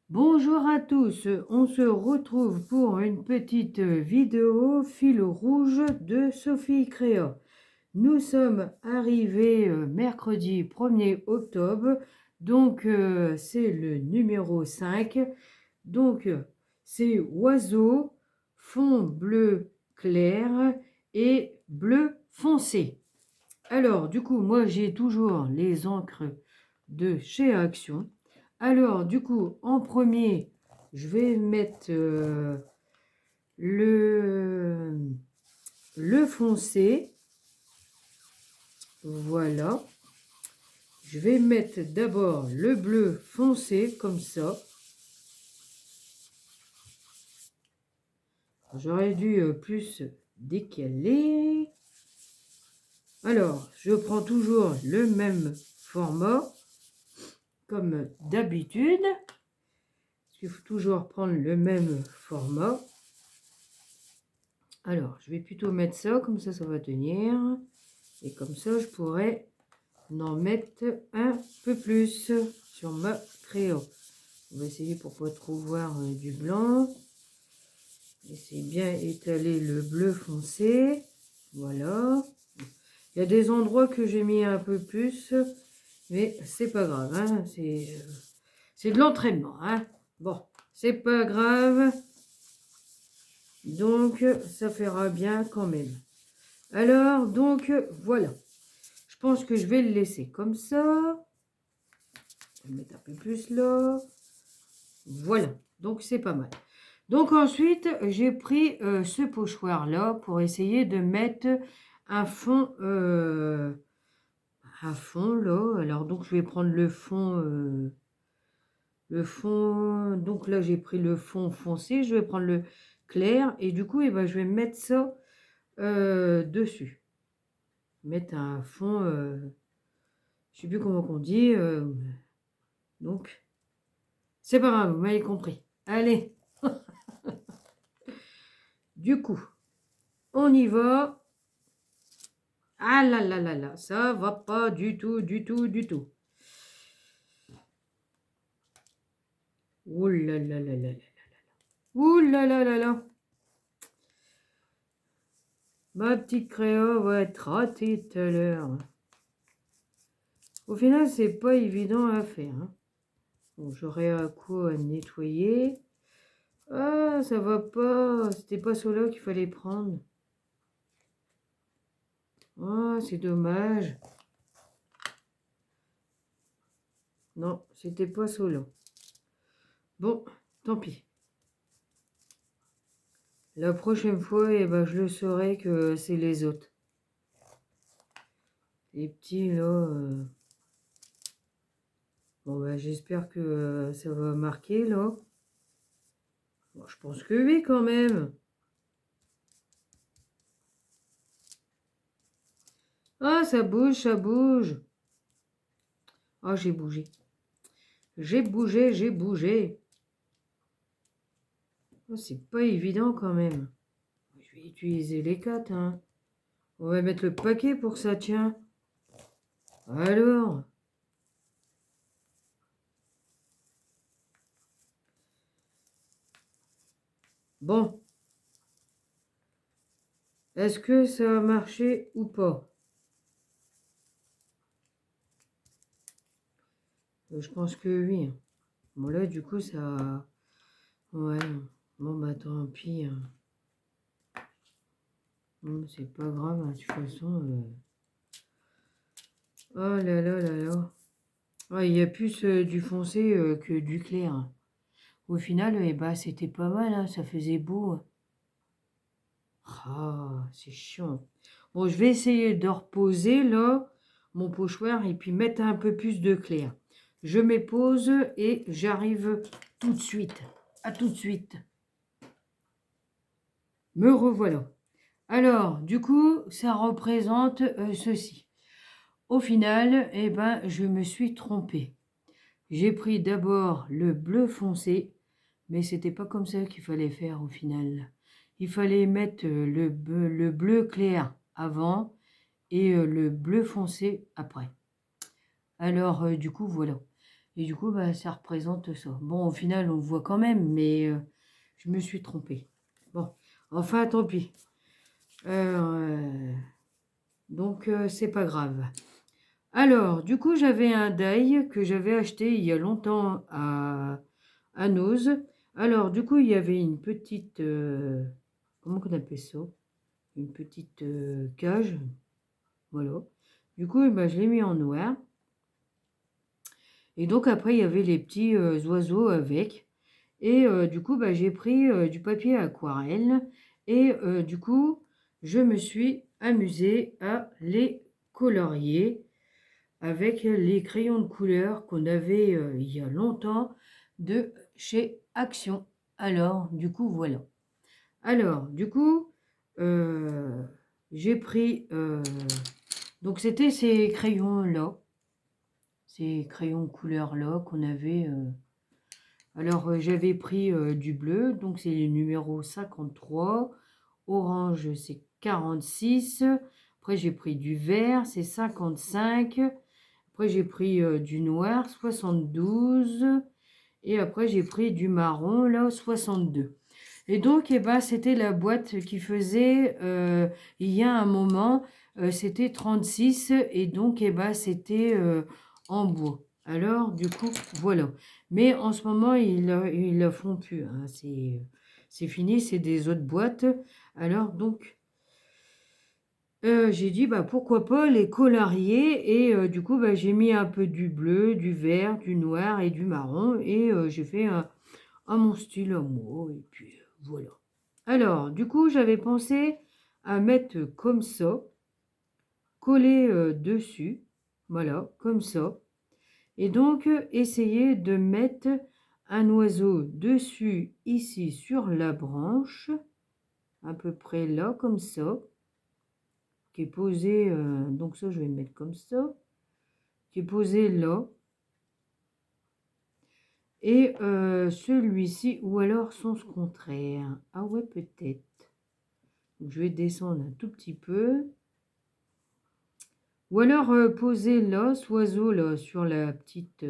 Bonjour à tous, on se retrouve pour une petite vidéo fil rouge de Sophie Créa. Nous sommes arrivés mercredi 1er octobre, donc c'est le numéro 5. Donc c'est oiseau, fond bleu clair et bleu foncé. Alors du coup, moi j'ai toujours les encres de chez Action. Alors, du coup, en premier, je vais mettre le foncé. Voilà. Je vais mettre d'abord le bleu foncé, comme ça. J'aurais dû plus décaler. Alors, je prends toujours le même format, comme d'habitude. Il faut toujours prendre le même format. Alors, je vais plutôt mettre ça, comme ça va tenir. Et comme ça, je pourrais en mettre un peu plus sur ma crayon. On va essayer pour pas trop voir du blanc. Essayez bien étaler le bleu foncé. Voilà. Il y a des endroits que j'ai mis un peu plus, mais c'est pas grave. Hein. C'est de l'entraînement. Hein. Bon, c'est pas grave. Donc, ça fera bien quand même. Alors, donc, voilà. Je pense que je vais le laisser comme ça. Je vais mettre un peu plus là. Voilà. Donc, c'est pas mal. Donc, ensuite, j'ai pris ce pochoir-là pour essayer de mettre un fond là. Alors, donc, je vais prendre le fond. Donc, là, j'ai pris le fond foncé. Je vais prendre le clair. Et du coup, je vais mettre ça dessus. Mettre un fond, je sais plus comment on dit, donc c'est pas grave, vous m'avez compris. Allez, du coup, on y va. Ah là là là là, ça va pas du tout, du tout, du tout. Ouh là là là là là là. Ouh là là là là. Ma petite créa va être ratée tout à l'heure. Au final, c'est pas évident à faire. Hein. Bon, j'aurai un coup à nettoyer. Ah, ça va pas. C'était pas cela qu'il fallait prendre. Ah, c'est dommage. Non, c'était pas solo. Bon, tant pis. La prochaine fois, je le saurai que c'est les autres. Les petits, là... Bon, j'espère que ça va marquer, là. Bon, je pense que oui, quand même. Ah, ça bouge, ça bouge. Ah, j'ai bougé. J'ai bougé, j'ai bougé. Oh, c'est pas évident, quand même. Je vais utiliser les 4, hein. On va mettre le paquet pour que ça tient. Alors... Bon. Est-ce que ça va marcher ou pas? Je pense que oui. Bon, là, du coup, ça... Ouais. Bon, tant pis. Hein. Bon, c'est pas grave, hein, de toute façon. Oh là là là là. Ouais, il y a plus du foncé que du clair. Au final, c'était pas mal, hein, ça faisait beau. Ah, c'est chiant. Bon, je vais essayer de reposer, là, mon pochoir et puis mettre un peu plus de clair. Je mets pause et j'arrive tout de suite. À tout de suite. Me revoilà. Alors, du coup, ça représente ceci. Au final, je me suis trompée. J'ai pris d'abord le bleu foncé, mais c'était pas comme ça qu'il fallait faire au final. Il fallait mettre le bleu clair avant et le bleu foncé après. Alors, du coup, voilà. Et du coup, bah, ça représente ça. Bon, au final, on le voit quand même, mais je me suis trompée. Bon, enfin, tant pis. Donc, c'est pas grave. Alors, du coup, j'avais un die que j'avais acheté il y a longtemps à Noz. Alors, du coup, il y avait une petite... comment qu'on appelle ça? Une petite cage. Voilà. Du coup, bah, je l'ai mis en noir. Et donc, après, il y avait les petits oiseaux avec. Et du coup, bah, j'ai pris du papier aquarelle. Et du coup, je me suis amusée à les colorier avec les crayons de couleur qu'on avait il y a longtemps de chez Action. Alors, du coup, voilà. Alors, du coup, j'ai pris... donc, c'était ces crayons-là. Ces crayons de couleur-là qu'on avait... alors, j'avais pris du bleu. Donc, c'est le numéro 53. Orange, c'est 46. Après, j'ai pris du vert, c'est 55. Après, j'ai pris du noir, 72. Et après, j'ai pris du marron, là, 62. Et donc, eh ben, c'était la boîte qui faisait, il y a un moment, c'était 36. Et donc, eh ben, c'était en bois. Alors, du coup, voilà. Mais en ce moment, ils ne la font plus. Hein. C'est fini, c'est des autres boîtes. Alors, donc, j'ai dit, bah, pourquoi pas les colorier. Et du coup, bah, j'ai mis un peu du bleu, du vert, du noir et du marron. Et j'ai fait un mon style à moi. Et puis, voilà. Alors, du coup, j'avais pensé à mettre comme ça, coller dessus. Voilà, comme ça. Et donc, essayer de mettre un oiseau dessus, ici, sur la branche. À peu près là, comme ça. Qui est posé, donc ça je vais le mettre comme ça, qui est posé là, et celui-ci, ou alors sens contraire, ah ouais peut-être, donc, je vais descendre un tout petit peu, ou alors poser là, ce oiseau là, sur la petite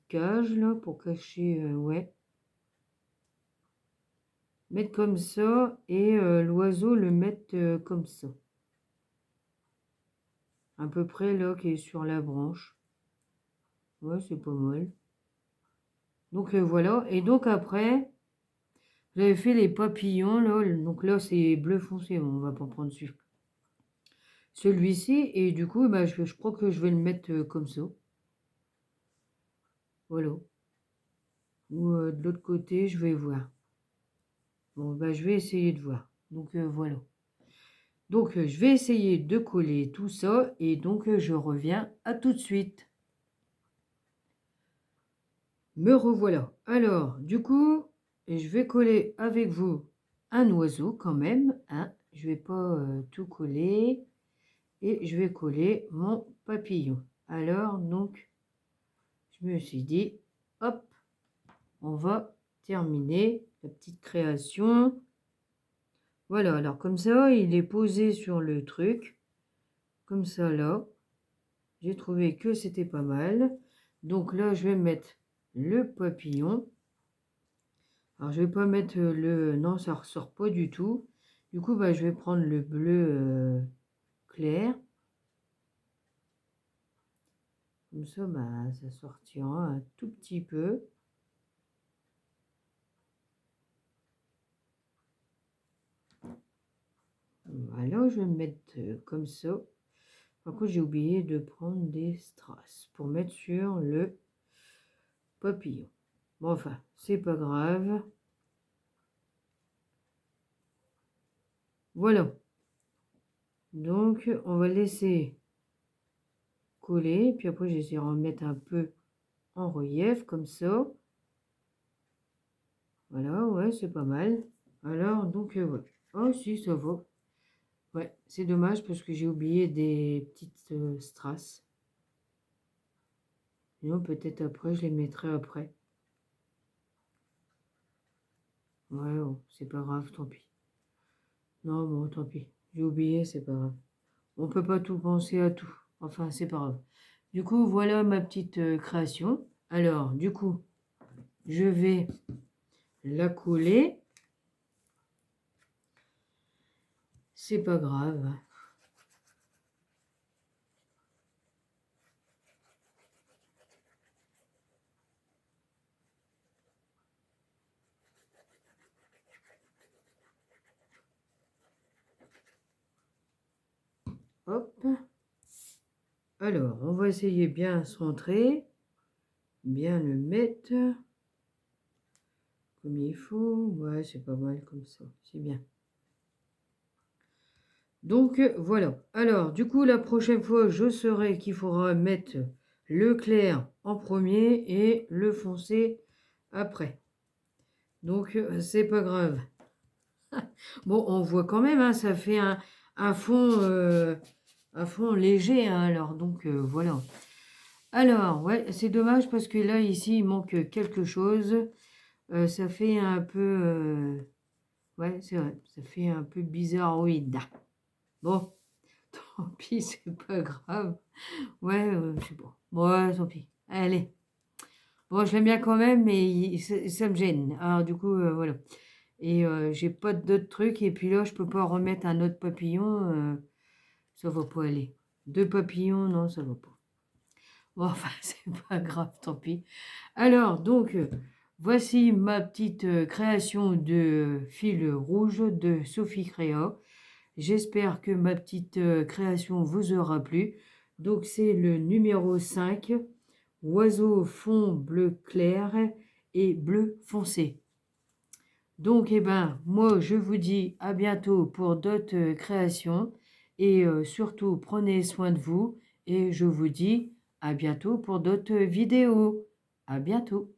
cage là, pour cacher, ouais, mettre comme ça, et l'oiseau le mettre comme ça, à peu près là, qui est sur la branche. Ouais, c'est pas mal. Donc voilà, et donc après, j'avais fait les papillons, là, donc là c'est bleu foncé, on va pas prendre celui-ci, et du coup, bah, je crois que je vais le mettre comme ça. Voilà. Ou de l'autre côté, je vais voir. Bon, bah, je vais essayer de voir. Donc voilà. Donc je vais essayer de coller tout ça, et donc je reviens à tout de suite. Me revoilà. Alors, du coup, je vais coller avec vous un oiseau quand même. Hein. Je vais pas tout coller. Et je vais coller mon papillon. Alors, donc, je me suis dit, hop, on va terminer la petite création. Voilà, alors comme ça, il est posé sur le truc. Comme ça, là. J'ai trouvé que c'était pas mal. Donc là, je vais mettre le papillon. Alors, je vais pas mettre le... Non, ça ressort pas du tout. Du coup, bah, je vais prendre le bleu clair. Comme ça, bah, ça sortira un tout petit peu. Voilà, je vais me mettre comme ça. Par contre, j'ai oublié de prendre des strass pour mettre sur le papillon. Bon, enfin, c'est pas grave. Voilà. Donc, on va laisser coller. Puis après, j'essaierai de remettre un peu en relief, comme ça. Voilà, ouais, c'est pas mal. Alors, donc, ouais. Oh, si, ça va. Ouais, c'est dommage parce que j'ai oublié des petites strass. Sinon, peut-être après, je les mettrai après. Ouais, oh, c'est pas grave, tant pis. Non, bon, tant pis. J'ai oublié, c'est pas grave. On peut pas tout penser à tout. Enfin, c'est pas grave. Du coup, voilà ma petite création. Alors, du coup, je vais la coller. C'est pas grave. Hop. Alors, on va essayer bien centrer, bien le mettre comme il faut. Ouais, c'est pas mal comme ça, c'est bien. Donc, voilà. Alors, du coup, la prochaine fois, je saurai qu'il faudra mettre le clair en premier et le foncé après. Donc, c'est pas grave. Bon, on voit quand même, hein, ça fait un fond, un fond léger, hein, alors, donc, voilà. Alors, ouais, c'est dommage parce que là, ici, il manque quelque chose. Ça fait un peu... ouais, c'est vrai, ça fait un peu bizarroïde. Bon, tant pis, c'est pas grave. Ouais, je sais pas. Ouais, tant pis. Allez. Bon, je l'aime bien quand même, mais ça me gêne. Alors, du coup, voilà. Et j'ai pas d'autres trucs. Et puis là, je peux pas remettre un autre papillon. Ça va pas aller. Deux papillons, non, ça va pas. Bon, enfin, c'est pas grave, tant pis. Alors, donc, voici ma petite création de fil rouge de Sophie Créa. J'espère que ma petite création vous aura plu. Donc, c'est le numéro 5, oiseau fond bleu clair et bleu foncé. Donc, eh ben, moi, je vous dis à bientôt pour d'autres créations. Et surtout, prenez soin de vous. Et je vous dis à bientôt pour d'autres vidéos. À bientôt.